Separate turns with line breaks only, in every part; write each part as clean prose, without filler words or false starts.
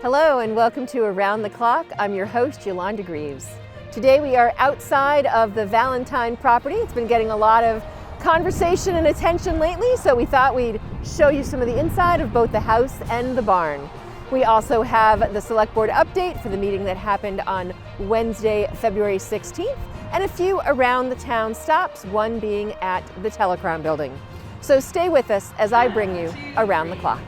Hello and welcome to Around the Clock. I'm your host, Yolanda Greaves. Today we are outside of the Valentine property. It's been getting a lot of conversation and attention lately, so we thought we'd show you some of the inside of both the house and the barn. We also have the select board update for the meeting that happened on Wednesday, February 16th, and a few around the town stops, one being at the Telecom building. So stay with us as I bring you Around the Clock.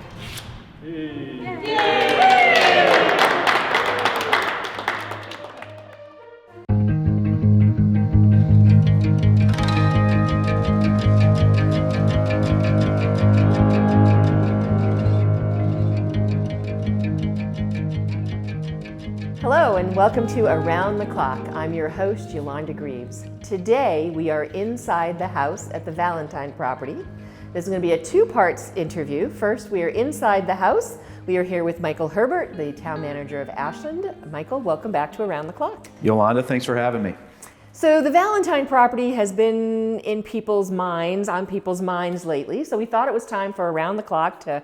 Hello and welcome to Around the Clock. I'm your host, Yolanda Greaves. Today we are inside the house at the Valentine property. This is going to be a two-parts interview. First, we are inside the house. We are here with Michael Herbert, the town manager of Ashland. Michael, welcome back to Around the Clock.
Yolanda, thanks for having me.
So the Valentine property has been in people's minds, on people's minds lately. So we thought it was time for Around the Clock to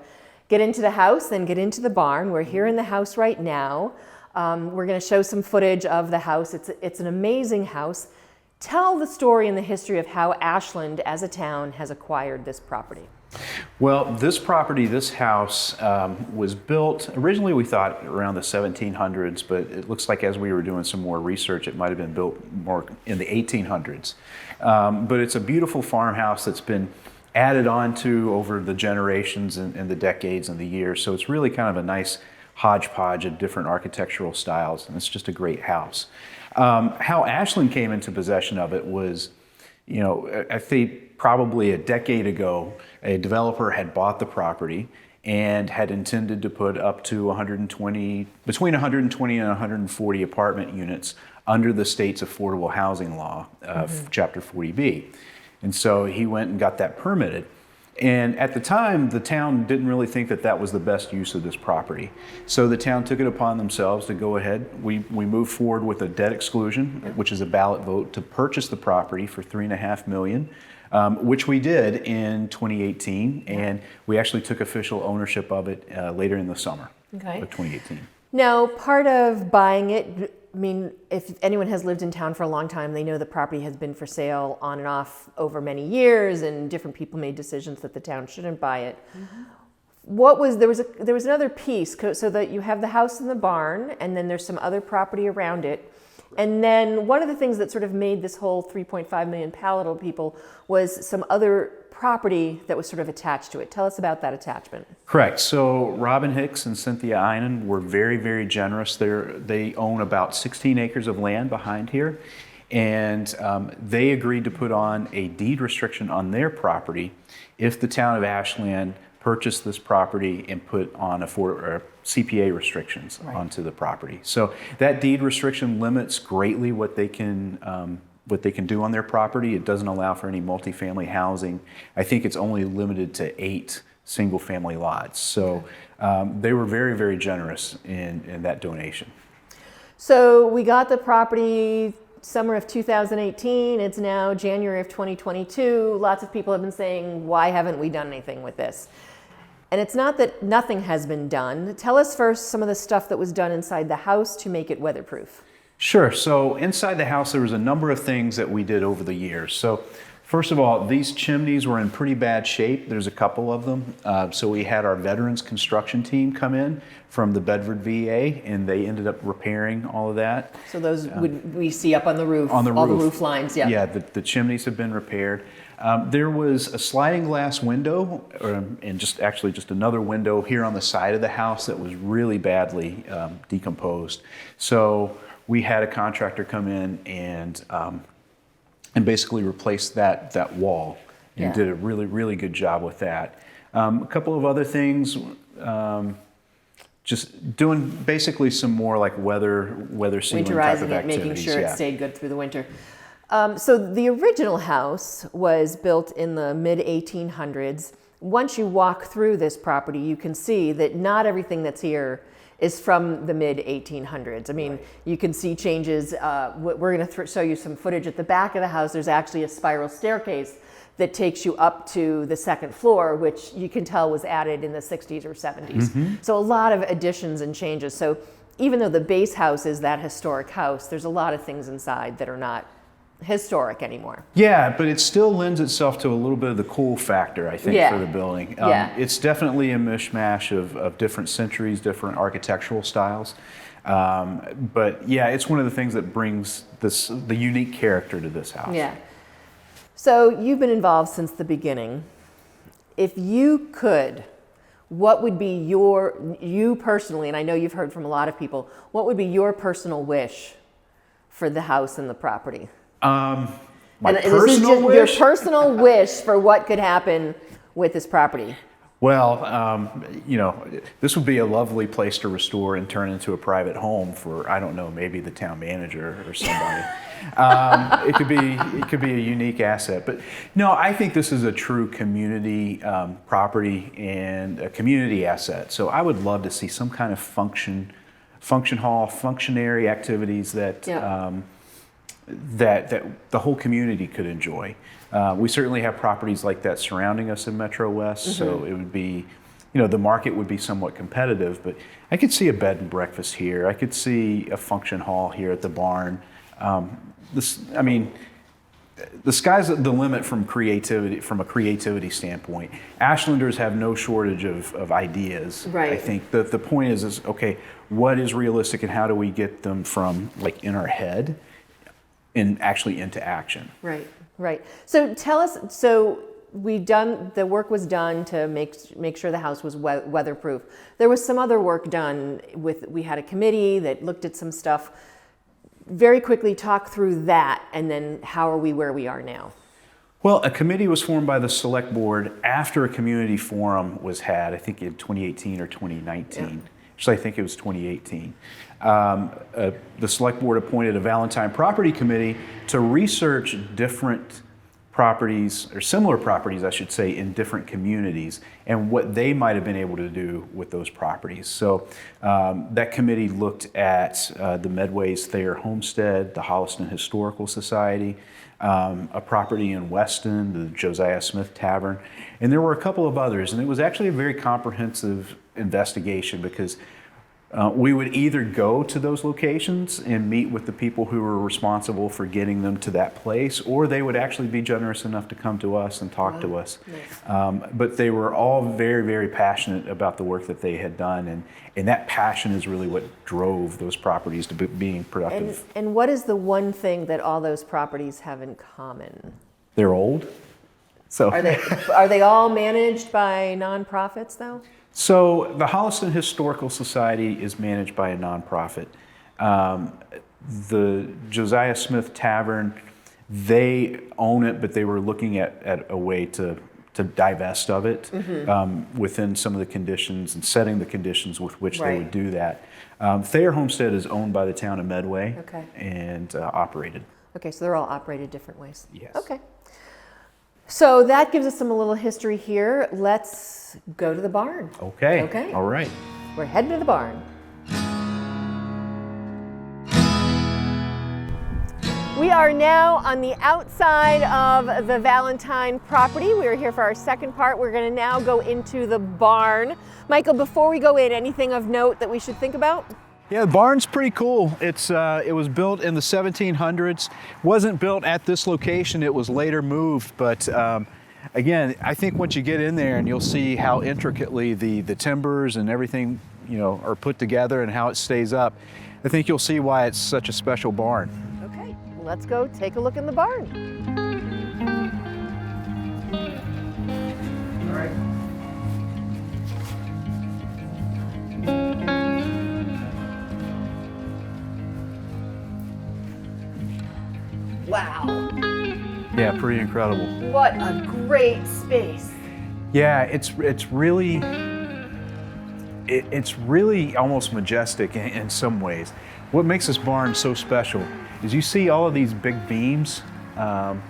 get into the house and get into the barn. We're here in the house right now. We're going to show some footage of the house. It's an amazing house. Tell the story and the history of how Ashland as a town has acquired this property.
Well, this property, this house was built, originally we thought around the 1700s, but it looks like as we were doing some more research, it might have been built more in the 1800s. But it's a beautiful farmhouse that's been added on to over the generations and the decades and the years. So it's really kind of a nice hodgepodge of different architectural styles, and it's just a great house. How Ashland came into possession of it was, I think probably a decade ago, a developer had bought the property and had intended to put up to between 120 and 140 apartment units under the state's affordable housing law, Chapter 40B. And so he went and got that permitted. And at the time, the town didn't really think that that was the best use of this property. So the town took it upon themselves to go ahead. We moved forward with a debt exclusion, which is a ballot vote, to purchase the property for $3.5 million, which we did in 2018. And we actually took official ownership of it later in the summer of 2018.
Now, part of buying it, I mean, if anyone has lived in town for a long time, they know the property has been for sale on and off over many years, and different people made decisions that the town shouldn't buy it. There was another piece, so that you have the house and the barn, and then there's some other property around it. And then one of the things that sort of made this whole 3.5 million palatable people was some other property that was sort of attached to it. Tell us about that attachment.
Correct. So Robin Hicks and Cynthia Einen were very, very generous. They own about 16 acres of land behind here, and they agreed to put on a deed restriction on their property if the town of Ashland purchased this property and put on CPA restrictions onto the property. So that deed restriction limits greatly what they can do on their property. It doesn't allow for any multifamily housing. I think it's only limited to 8 single-family lots. So they were very, very generous in that donation.
So we got the property summer of 2018. It's now January of 2022. Lots of people have been saying, why haven't we done anything with this? And it's not that nothing has been done. Tell us first some of the stuff that was done inside the house to make it weatherproof.
Sure. So inside the house, there was a number of things that we did over the years. So first of all, these chimneys were in pretty bad shape. There's a couple of them. So we had our veterans construction team come in from the Bedford VA, and they ended up repairing all of that.
So those we see up on the roof,
on the
all
roof.
The roof lines, yeah.
Yeah, the chimneys have been repaired. There was a sliding glass window, and just another window here on the side of the house that was really badly decomposed. So we had a contractor come in and basically replace that wall, and did a really, really good job with that. A couple of other things, just doing basically some more like weather sealing type of activities.
Winterizing it, making sure it stayed good through the winter. So the original house was built in the mid-1800s. Once you walk through this property, you can see that not everything that's here is from the mid-1800s. I mean, you can see changes. We're going to show you some footage at the back of the house. There's actually a spiral staircase that takes you up to the second floor, which you can tell was added in the 60s or 70s. So a lot of additions and changes. So even though the base house is that historic house, there's a lot of things inside that are not historic anymore.
Yeah, but it still lends itself to a little bit of the cool factor, I think, for the building. It's definitely a mishmash of different centuries, different architectural styles. But yeah, it's one of the things that brings the unique character to this house.
Yeah. So you've been involved since the beginning. If you could, what would be you personally, and I know you've heard from a lot of people, what would be your personal wish for the house and the property?
My
and
personal wish?
Your personal wish for what could happen with this property.
Well, you know, this would be a lovely place to restore and turn into a private home for, I don't know, maybe the town manager or somebody. It could be a unique asset. But no, I think this is a true community property and a community asset. So I would love to see some kind of function hall, functionary activities that that the whole community could enjoy. We certainly have properties like that surrounding us in Metro West, so it would be, you know, the market would be somewhat competitive, but I could see a bed and breakfast here. I could see a function hall here at the barn. I mean, the sky's the limit from a creativity standpoint. Ashlanders have no shortage of ideas.
Right.
I think the point is okay, what is realistic and how do we get them from like in our head and actually into action?
Right, right. So tell us, so the work was done to make sure the house was weatherproof. There was some other work done we had a committee that looked at some stuff. Very quickly talk through that, and then how are we where we are now?
Well, a committee was formed by the select board after a community forum was had, I think in 2018 or 2019. Yeah. Actually, I think it was 2018. The select board appointed a Valentine Property Committee to research different properties, or similar properties, I should say, in different communities and what they might have been able to do with those properties. So that committee looked at the Medway's Thayer Homestead, the Holliston Historical Society, a property in Weston, the Josiah Smith Tavern, and there were a couple of others. And it was actually a very comprehensive investigation because we would either go to those locations and meet with the people who were responsible for getting them to that place, or they would actually be generous enough to come to us and talk to us. Nice. But they were all very, very passionate about the work that they had done, and that passion is really what drove those properties to being productive.
And what is the one thing that all those properties have in common?
They're old. So
are they all managed by nonprofits though?
So the Holliston Historical Society is managed by a nonprofit. The Josiah Smith Tavern, they own it, but they were looking at a way to divest of it within some of the conditions and setting the conditions with which they would do that. Thayer Homestead is owned by the town of Medway and operated.
Okay, so they're all operated different ways.
Yes.
Okay. So that gives us a little history here. Let's go to the barn.
Okay.
Okay.
All right.
We're heading to the barn. We are now on the outside of the Valentine property. We are here for our second part. We're going to now go into the barn. Michael, before we go in, anything of note that we should think about?
Yeah, the barn's pretty cool. It was built in the 1700s. Wasn't built at this location. It was later moved, but again, I think once you get in there and you'll see how intricately the timbers and everything, you know, are put together and how it stays up, I think you'll see why it's such a special barn.
Okay, let's go take a look in the barn.
All right.
Wow.
Yeah, pretty incredible.
What a great space.
Yeah, it's really almost majestic in some ways. What makes this barn so special is you see all of these big beams. They're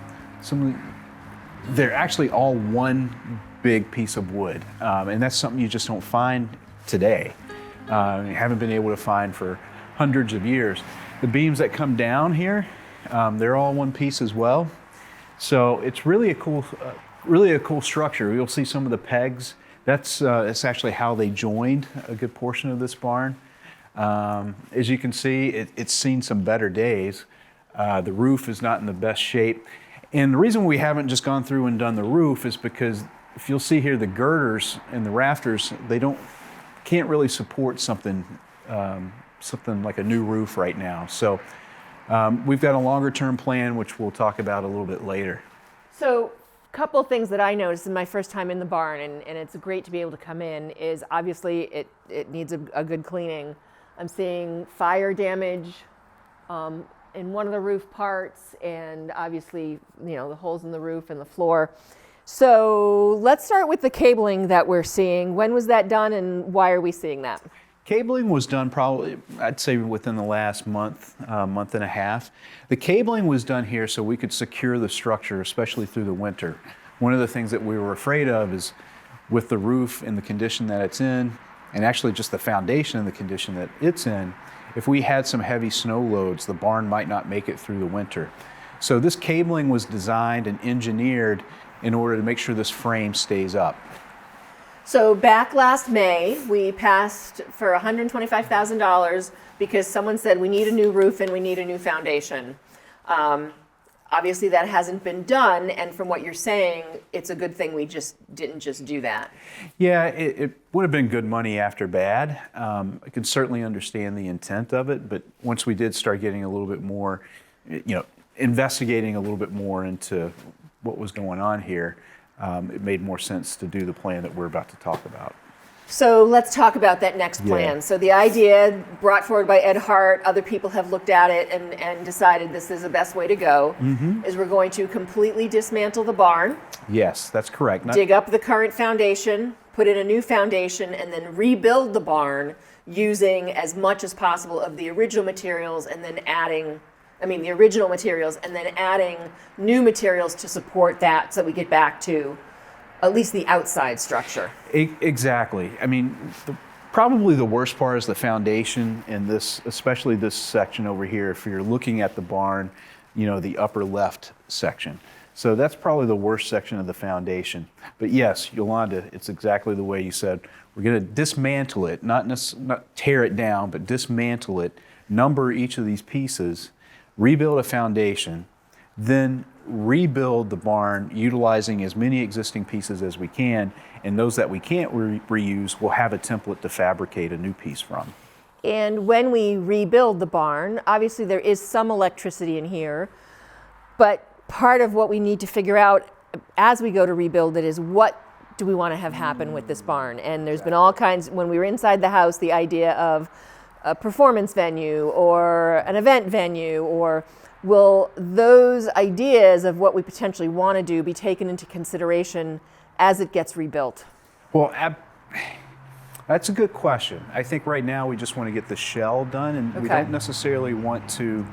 actually all one big piece of wood, and that's something you just don't find today. You haven't been able to find for hundreds of years. The beams that come down here, they're all one piece as well. So it's really a cool structure. You'll see some of the pegs. That's actually how they joined a good portion of this barn. As you can see, it's seen some better days. The roof is not in the best shape. And the reason we haven't just gone through and done the roof is because if you'll see here, the girders and the rafters, can't really support something like a new roof right now. So we've got a longer term plan, which we'll talk about a little bit later.
So a couple of things that I noticed in my first time in the barn, and it's great to be able to come in, is obviously it needs a good cleaning. I'm seeing fire damage in one of the roof parts, and obviously, the holes in the roof and the floor. So let's start with the cabling that we're seeing. When was that done, and why are we seeing that?
Cabling was done probably, I'd say, within the last month, month and a half. The cabling was done here so we could secure the structure, especially through the winter. One of the things that we were afraid of is with the roof in the condition that it's in, and actually just the foundation in the condition that it's in, if we had some heavy snow loads, the barn might not make it through the winter. So this cabling was designed and engineered in order to make sure this frame stays up.
So back last May, we passed for $125,000 because someone said we need a new roof and we need a new foundation. Obviously that hasn't been done, and from what you're saying, it's a good thing we didn't just do that.
Yeah, it would have been good money after bad. I can certainly understand the intent of it, but once we did start getting a little bit more, investigating a little bit more into what was going on here, it made more sense to do the plan that we're about to talk about.
So let's talk about that next plan.
Yeah.
So the idea brought forward by Ed Hart, other people have looked at it and decided this is the best way to go, is we're going to completely dismantle the barn.
Yes, that's correct.
Dig up the current foundation, put in a new foundation, and then rebuild the barn using as much as possible of the original materials, and then adding new materials to support that so that we get back to at least the outside structure.
Exactly. I mean, probably the worst part is the foundation in this, especially this section over here. If you're looking at the barn, the upper left section. So that's probably the worst section of the foundation. But yes, Yolanda, it's exactly the way you said. We're going to dismantle it, not tear it down, but dismantle it, number each of these pieces, rebuild a foundation, then rebuild the barn utilizing as many existing pieces as we can, and those that we can't reuse, we'll have a template to fabricate a new piece from.
And when we rebuild the barn, obviously there is some electricity in here, but part of what we need to figure out as we go to rebuild it is what do we want to have happen with this barn. And there's been all kinds, when we were inside the house, the idea of a performance venue or an event venue, or will those ideas of what we potentially want to do be taken into consideration as it gets rebuilt?
Well, that's a good question. I think right now we just want to get the shell done, and we don't necessarily want to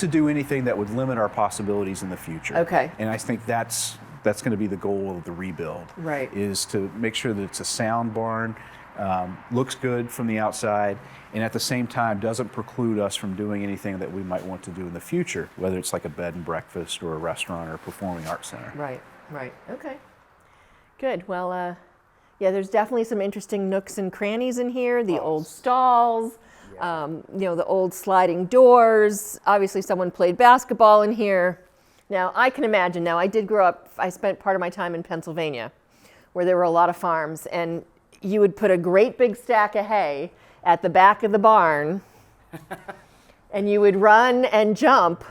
do anything that would limit our possibilities in the future.
Okay.
And I think that's going to be the goal of the rebuild.
Right.
Is to make sure that it's a sound barn, looks good from the outside, and at the same time doesn't preclude us from doing anything that we might want to do in the future, whether it's like a bed and breakfast or a restaurant or a performing arts center.
Right. Okay. Good. Well, yeah, there's definitely some interesting nooks and crannies in here. The old stalls, the old sliding doors. Obviously, someone played basketball in here. Now, I can imagine. Now, I did grow up. I spent part of my time in Pennsylvania, where there were a lot of farms, and you would put a great big stack of hay at the back of the barn, and you would run and jump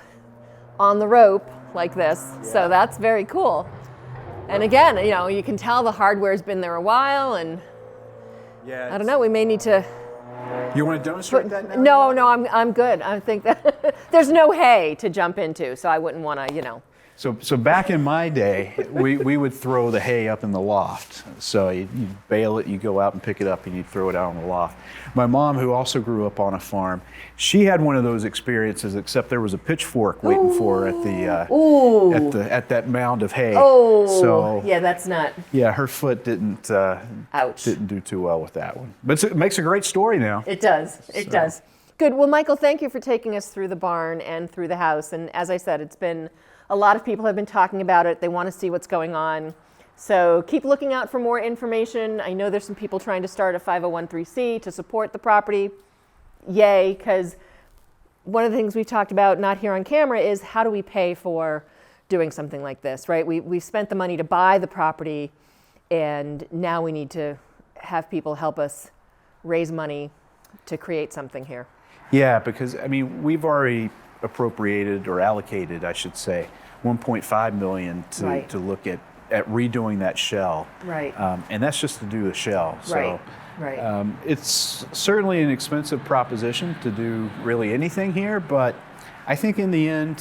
on the rope like this. Yeah. So that's very cool. And again, you can tell the hardware's been there a while, and I don't know, we may need to...
You want to demonstrate that now?
No, I'm good. I think that there's no hay to jump into, so I wouldn't want to,
So back in my day, we would throw the hay up in the loft. So you bale it, you go out and pick it up, and you throw it out on the loft. My mom, who also grew up on a farm, she had one of those experiences, except there was a pitchfork waiting for her at that mound of hay.
Oh,
so,
yeah, that's not.
Yeah, her foot didn't do too well with that one. But it makes a great story now.
It does. It does. Good. Well, Michael, thank you for taking us through the barn and through the house. And as I said, it's been, a lot of people have been talking about it. They want to see what's going on. So keep looking out for more information. I know there's some people trying to start a 501(c) to support the property. Yay, because one of the things we've talked about, not here on camera, is how do we pay for doing something like this, right? We've spent the money to buy the property, and now we need to have people help us raise money to create something here.
Yeah, because I mean, we've already appropriated, or allocated, I should say, 1.5 million to look at redoing that shell.
Right.
And that's just to do the shell. So,
right.
It's certainly an expensive proposition to do really anything here, but I think in the end,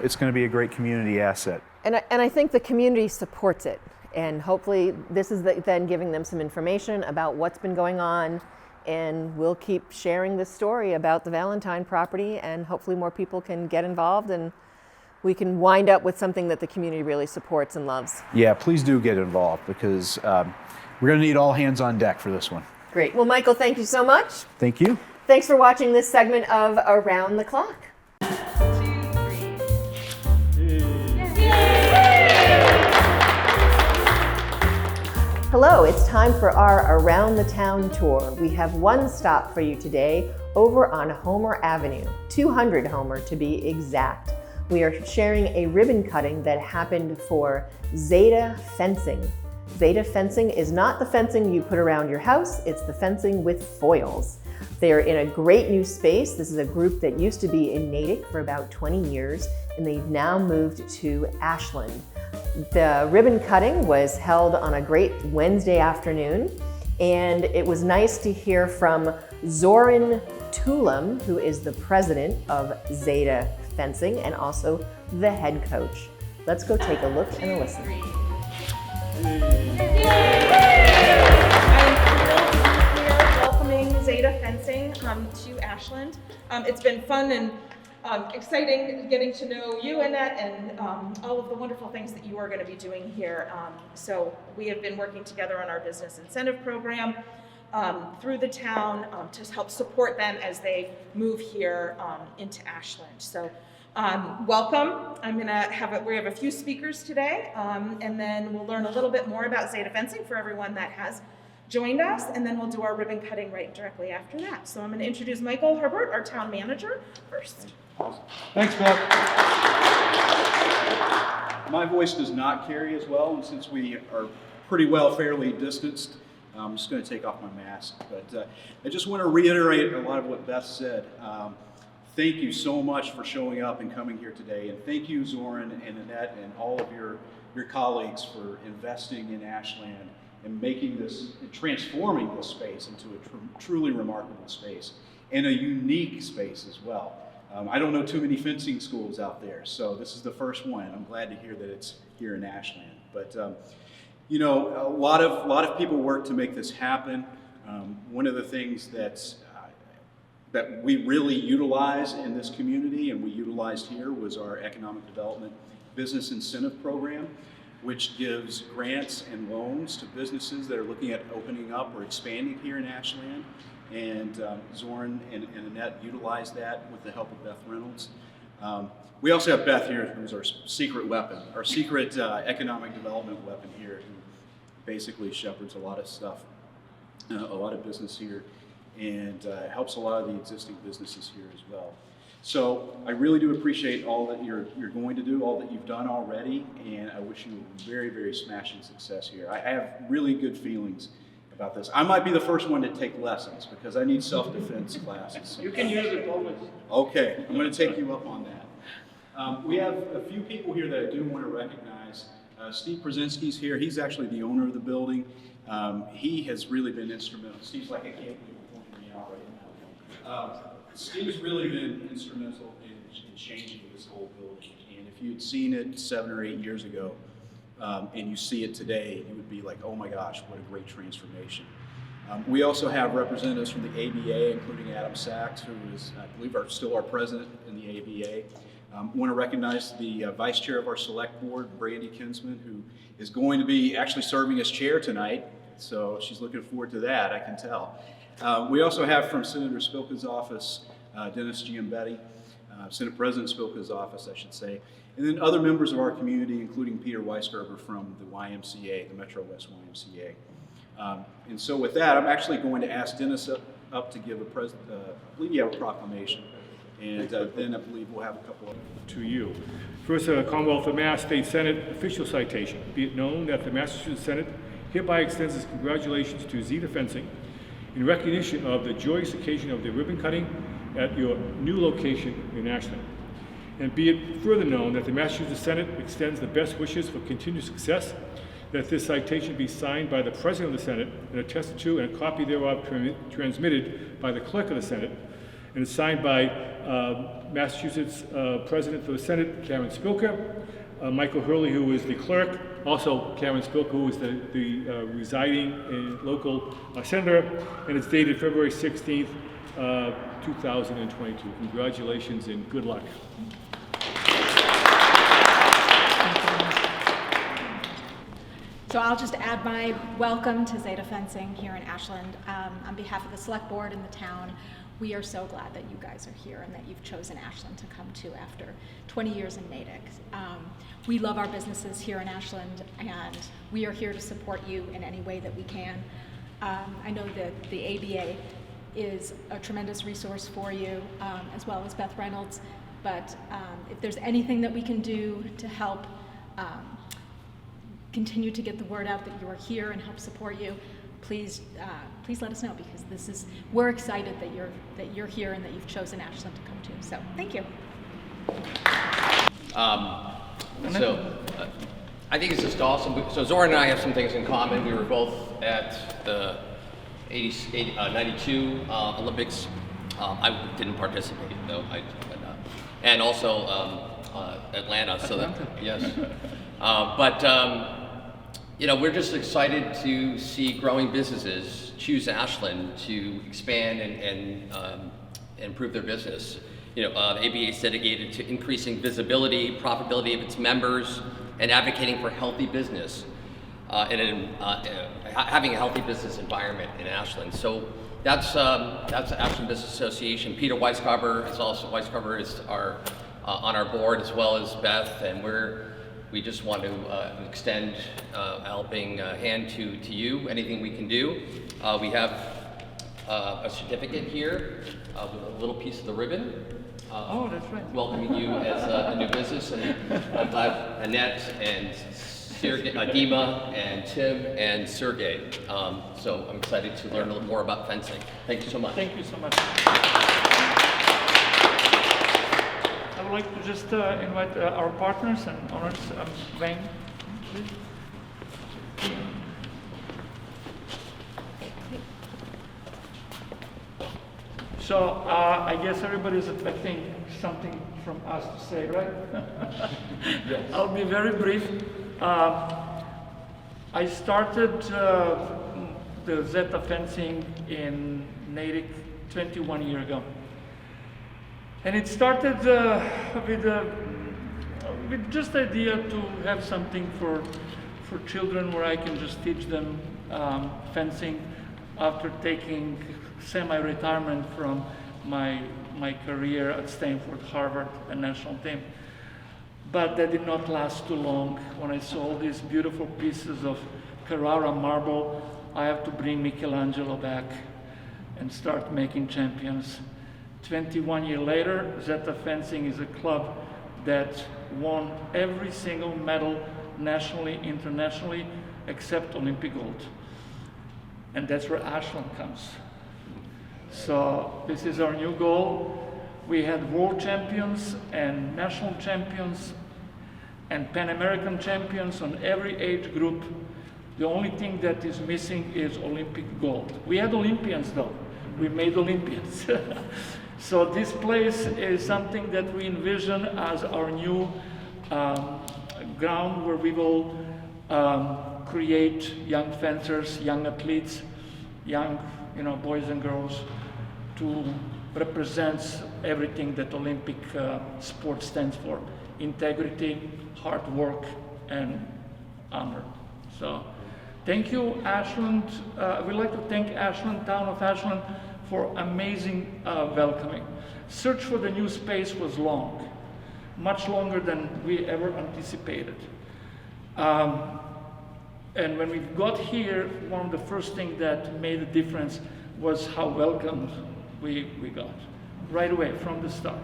it's going to be a great community asset.
And I think the community supports it. And hopefully this is then giving them some information about what's been going on. And we'll keep sharing this story about the Valentine property, and hopefully more people can get involved, and we can wind up with something that the community really supports and loves.
Yeah, please do get involved, because we're going to need all hands on deck for this one.
Great. Well, Michael, thank you so much.
Thank you.
Thanks for watching this segment of Around the Clock. Hello, it's time for our Around the Town tour. We have one stop for you today over on Homer Avenue, 200 Homer to be exact. We are sharing a ribbon cutting that happened for Zeta Fencing. Zeta Fencing is not the fencing you put around your house, it's the fencing with foils. They are in a great new space. This is a group that used to be in Natick for about 20 years, and they've now moved to Ashland. The ribbon cutting was held on a great Wednesday afternoon, and it was nice to hear from Zoran Tulam, who is the president of Zeta Fencing and also the head coach. Let's go take a look and a listen.
Welcoming Zeta Fencing to Ashland. It's been fun and exciting getting to know you, Annette, and all of the wonderful things that you are going to be doing here. So we have been working together on our business incentive program through the town to help support them as they move here into Ashland. So welcome. We have a few speakers today, and then we'll learn a little bit more about Zeta Fencing for everyone that has joined us, and then we'll do our ribbon cutting right directly after that. So I'm going to introduce Michael Herbert, our town manager, first.
Awesome. Thanks, Beth. My voice does not carry as well, and since we are pretty well fairly distanced, I'm just going to take off my mask. But I just want to reiterate a lot of what Beth said. Thank you so much for showing up and coming here today, and thank you, Zoran and Annette, and all of your colleagues for investing in Ashland and making this, and transforming this space into a truly remarkable space, and a unique space as well. I don't know too many fencing schools out there, so this is the first one. I'm glad to hear that it's here in Ashland. But you know, a lot of people work to make this happen. One of the things that we really utilize in this community, and we utilized here, was our economic development business incentive program, which gives grants and loans to businesses that are looking at opening up or expanding here in Ashland. And Zoran and Annette utilized that with the help of Beth Reynolds. We also have Beth here, who's our secret weapon, our secret economic development weapon here, who basically shepherds a lot of stuff, a lot of business here, and helps a lot of the existing businesses here as well. So I really do appreciate all that you're going to do, all that you've done already, and I wish you very, very smashing success here. I have really good feelings about this. I might be the first one to take lessons because I need self-defense classes.
You can use it always.
Okay, I'm going to take you up on that. We have a few people here that I do want to recognize. Steve Brzezinski's here. He's actually the owner of the building. He has really been instrumental. Steve's like, I can't believe you're pointing me out right now. Steve's really been instrumental in changing this whole building. And if you had seen it 7 or 8 years ago, and you see it today, you would be like, oh my gosh, what a great transformation. We also have representatives from the ABA, including Adam Sachs, who is, I believe, still our president in the ABA. Want to recognize the vice chair of our select board, Brandy Kinsman, who is going to be actually serving as chair tonight. So she's looking forward to that, I can tell. We also have from Senator Spilka's office, Dennis Giambetti, Senate President Spilka's office, I should say, and then other members of our community, including Peter Weisgerber from the YMCA, the Metro West YMCA. And so with that, I'm actually going to ask Dennis up to give I believe you have a proclamation, and then I believe we'll have a couple of...
To you. First, Commonwealth of Mass State Senate official citation. Be it known that the Massachusetts Senate hereby extends its congratulations to Zeta Fencing in recognition of the joyous occasion of the ribbon cutting at your new location in Ashland. And be it further known that the Massachusetts Senate extends the best wishes for continued success, that this citation be signed by the President of the Senate and attested to and a copy thereof transmitted by the Clerk of the Senate, and it's signed by Massachusetts President for the Senate, Karen Spilka, Michael Hurley, who is the clerk, also Karen Spilka, who is the residing and local senator, and it's dated February 16th, 2022. Congratulations and good luck.
So I'll just add my welcome to Zeta Fencing here in Ashland. On behalf of the Select Board and the town, we are so glad that you guys are here and that you've chosen Ashland to come to after 20 years in Natick. We love our businesses here in Ashland, and we are here to support you in any way that we can. I know that the ABA is a tremendous resource for you, as well as Beth Reynolds, but if there's anything that we can do to help continue to get the word out that you are here and help support you, please let us know, because we're excited that you're here and that you've chosen Ashland to come to. So thank you.
I think it's just awesome. So Zora and I have some things in common. We were both at the 92 Olympics. I didn't participate though. And also Atlanta. So that, yes. We're just excited to see growing businesses choose Ashland to expand and improve their business. The ABA is dedicated to increasing visibility, profitability of its members, and advocating for healthy business and having a healthy business environment in Ashland. So that's Ashland Business Association. Peter Weisgerber is on our board, as well as Beth, and we just want to extend a helping hand to you, anything we can do. We have a certificate here with a little piece of the ribbon.
Oh, that's right.
Welcoming you as a new business, and I'm glad Annette and Dima and Tim and Sergey. So I'm excited to learn a little more about fencing. Thank you so much.
Thank you so much. I would like to just invite our partners and owners. Wayne, please. So I guess everybody's expecting something from us to say, right? Yes. I'll be very brief. I started the Zeta Fencing in Natick 21 years ago. And it started with just the idea to have something for children where I can just teach them fencing after taking semi-retirement from my career at Stanford, Harvard, and national team. But that did not last too long. When I saw all these beautiful pieces of Carrara marble, I have to bring Michelangelo back and start making champions. 21 years later, Zeta Fencing is a club that won every single medal nationally, internationally, except Olympic gold. And that's where Ashland comes. So this is our new goal. We had world champions and national champions and Pan American champions on every age group. The only thing that is missing is Olympic gold. We had Olympians though. We made Olympians. So this place is something that we envision as our new ground where we will create young fencers, young athletes, young boys and girls to represent everything that Olympic sport stands for: integrity, hard work, and honor. So thank you, Ashland. We'd like to thank Ashland, town of Ashland, for amazing welcoming. Search for the new space was long, much longer than we ever anticipated. And when we got here, one of the first things that made a difference was how welcomed we got, right away from the start.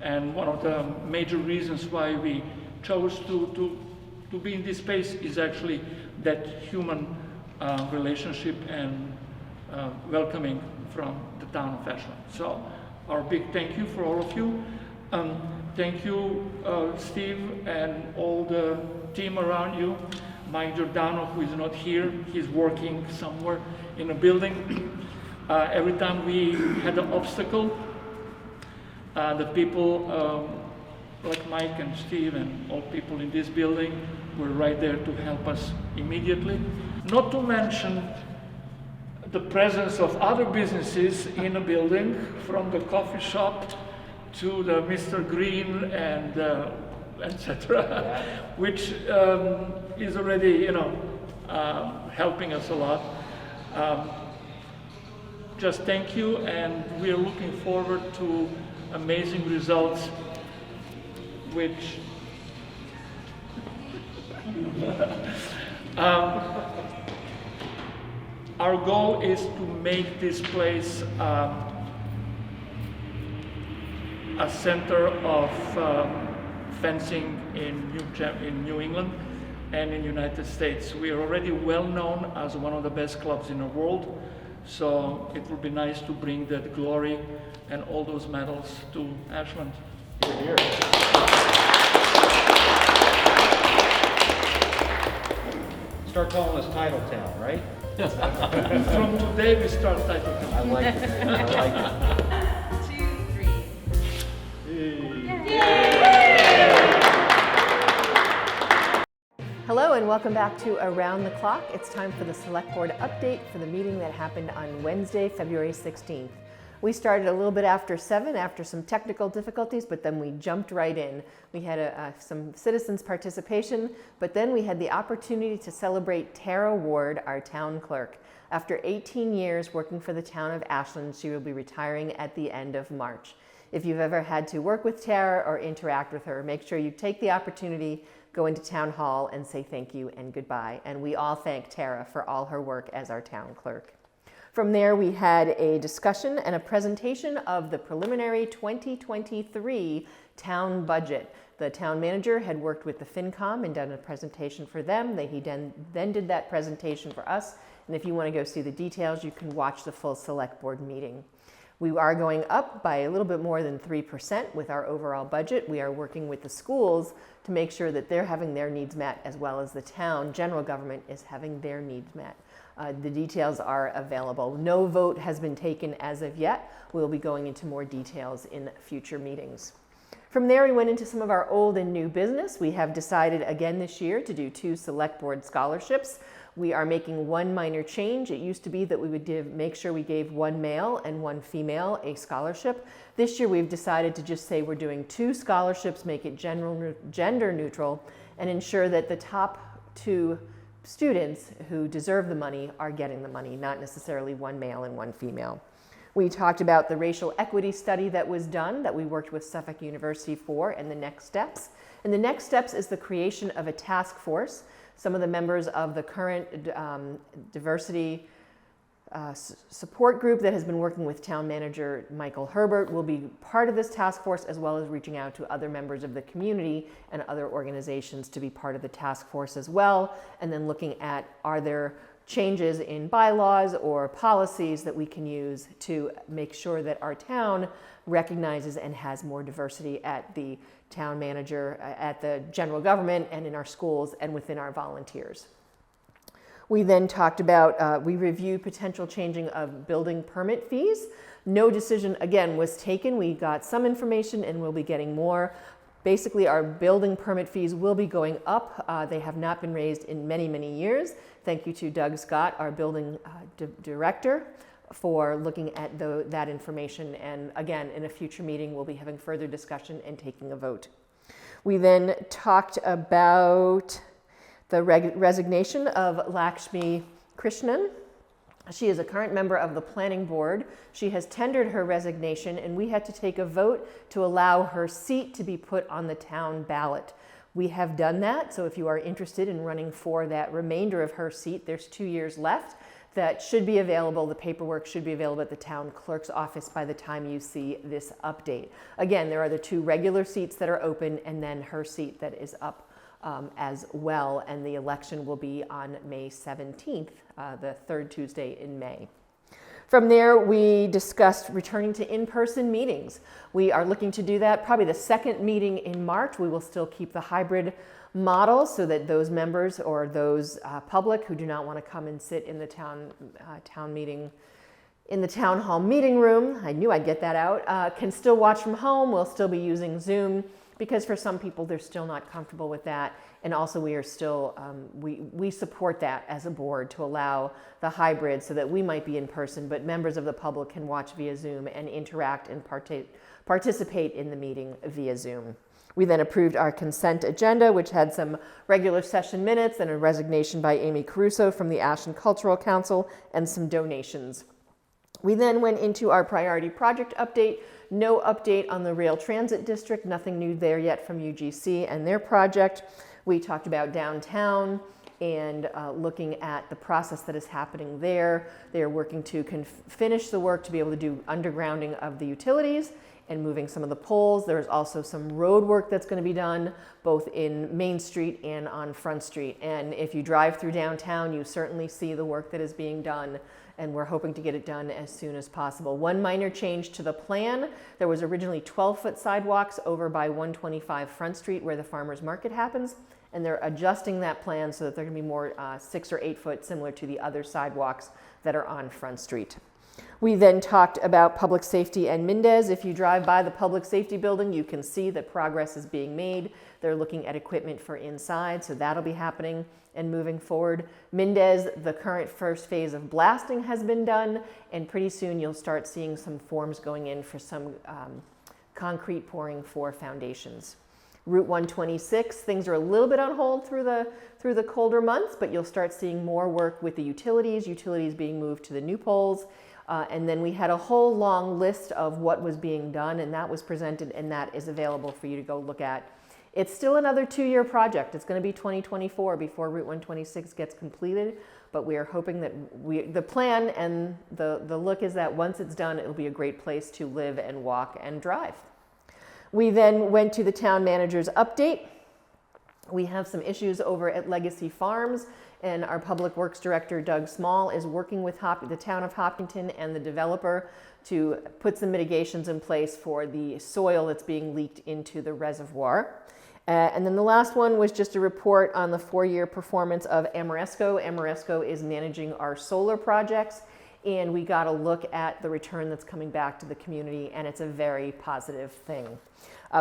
And one of the major reasons why we chose to be in this space is actually that human relationship and welcoming from the town of Ashland. So our big thank you for all of you. Thank you, Steve, and all the team around you. Mike Giordano, who is not here, he's working somewhere in a building. Every time we had an obstacle, the people like Mike and Steve and all people in this building were right there to help us immediately. Not to mention the presence of other businesses in a building, from the coffee shop to the Mr. Green and etc., which is already, helping us a lot. Just thank you, and we are looking forward to amazing results, which our goal is to make this place a center of fencing in New England and in the United States. We are already well known as one of the best clubs in the world, so it would be nice to bring that glory and all those medals to Ashland.
Here.
Start calling us Title Town, right?
From today we start title
I
count.
like it. I like it.
2, 3.
Hello and welcome back to Around the Clock. It's time for the Select Board update for the meeting that happened on Wednesday, February 16th. We started a little bit after 7 after some technical difficulties, but then we jumped right in. We had some citizens' participation, but then we had the opportunity to celebrate Tara Ward, our town clerk. After 18 years working for the town of Ashland, she will be retiring at the end of March. If you've ever had to work with Tara or interact with her, make sure you take the opportunity, go into town hall and say thank you and goodbye. And we all thank Tara for all her work as our town clerk. From there, we had a discussion and a presentation of the preliminary 2023 town budget. The town manager had worked with the FinCom and done a presentation for them. He then did that presentation for us. And if you want to go see the details, you can watch the full select board meeting. We are going up by a little bit more than 3% with our overall budget. We are working with the schools to make sure that they're having their needs met, as well as the town general government is having their needs met. The details are available. No vote has been taken as of yet. We'll be going into more details in future meetings. From there, we went into some of our old and new business. We have decided again this year to do 2 select board scholarships. We are making one minor change. It used to be that we would make sure we gave 1 male and 1 female a scholarship. This year we've decided to just say we're doing 2 scholarships, make it gender neutral, and ensure that the top 2 students who deserve the money are getting the money, not necessarily 1 male and 1 female. We talked about the racial equity study that was done, that we worked with Suffolk University for, and the next steps. And the next steps is the creation of a task force. Some of the members of the current diversity support group that has been working with town manager Michael Herbert will be part of this task force, as well as reaching out to other members of the community and other organizations to be part of the task force as well, and then looking at, are there changes in bylaws or policies that we can use to make sure that our town recognizes and has more diversity at the town manager, at the general government, and in our schools and within our volunteers. We then talked about, we reviewed potential changing of building permit fees. No decision, again, was taken. We got some information and we'll be getting more. Basically, our building permit fees will be going up. They have not been raised in many, many years. Thank you to Doug Scott, our building director, for looking at that information. And again, in a future meeting, we'll be having further discussion and taking a vote. We then talked about the resignation of Lakshmi Krishnan. She is a current member of the planning board. She has tendered her resignation, and we had to take a vote to allow her seat to be put on the town ballot. We have done that, so if you are interested in running for that remainder of her seat, there's 2 years left. That should be available, the paperwork should be available at the town clerk's office by the time you see this update. Again, there are the 2 regular seats that are open and then her seat that is up as well, and the election will be on May 17th, the 3rd Tuesday in May. From there, we discussed returning to in-person meetings. We are looking to do that probably the 2nd meeting in March. We will still keep the hybrid model so that those members or those public who do not want to come and sit in the town meeting, in the town hall meeting room, I knew I'd get that out, can still watch from home. We'll still be using Zoom, because for some people they're still not comfortable with that, and also we are still we support that as a board to allow the hybrid so that we might be in person, but members of the public can watch via Zoom and interact and participate in the meeting via Zoom. We then approved our consent agenda, which had some regular session minutes and a resignation by Amy Caruso from the Ashland Cultural Council and some donations. We then went into our priority project update. No update on the rail transit district, nothing new there yet from UGC and their project. We talked about downtown and looking at the process that is happening there. They are working to finish the work to be able to do undergrounding of the utilities and moving some of the poles. There's also some road work that's going to be done both in Main Street and on Front Street. And if you drive through downtown, you certainly see the work that is being done, and we're hoping to get it done as soon as possible. One minor change to the plan: there was originally 12-foot sidewalks over by 125 Front Street where the farmers market happens, and they're adjusting that plan so that they're going to be more 6 or 8 foot, similar to the other sidewalks that are on Front Street. We then talked about public safety and Mendez. If you drive by the public safety building, you can see that progress is being made. They're looking at equipment for inside, so that'll be happening and moving forward. Mendez, the current first phase of blasting has been done, and pretty soon you'll start seeing some forms going in for some concrete pouring for foundations. Route 126, things are a little bit on hold through the colder months, but you'll start seeing more work with the utilities being moved to the new poles. And then we had a whole long list of what was being done, and that was presented, and that is available for you to go look at. It's still another 2-year project. It's going to be 2024 before Route 126 gets completed, but we are hoping that the plan and the look is that once it's done, it'll be a great place to live and walk and drive. We then went to the town manager's update. We have some issues over at Legacy Farms, and our Public Works Director, Doug Small, is working with the town of Hopkinton and the developer to put some mitigations in place for the soil that's being leaked into the reservoir. And then the last one was just a report on the 4-year performance of Amoresco. Amoresco is managing our solar projects, and we got a look at the return that's coming back to the community, and it's a very positive thing.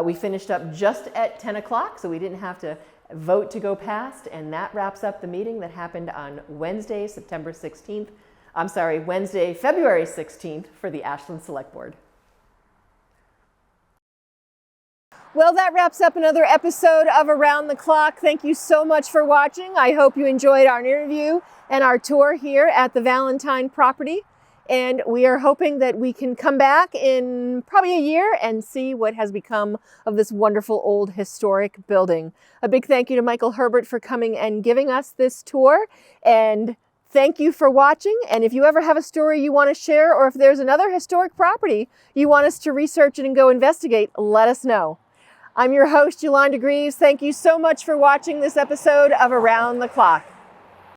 We finished up just at 10 o'clock, so we didn't have to vote to go past, and that wraps up the meeting that happened on Wednesday, February 16th for the Ashland Select Board. Well, that wraps up another episode of Around the Clock. Thank you so much for watching. I hope you enjoyed our interview and our tour here at the Valentine property. And we are hoping that we can come back in probably a year and see what has become of this wonderful old historic building. A big thank you to Michael Herbert for coming and giving us this tour. And thank you for watching. And if you ever have a story you want to share, or if there's another historic property you want us to research and go investigate, let us know. I'm your host, Yolanda Greaves. Thank you so much for watching this episode of Around the Clock.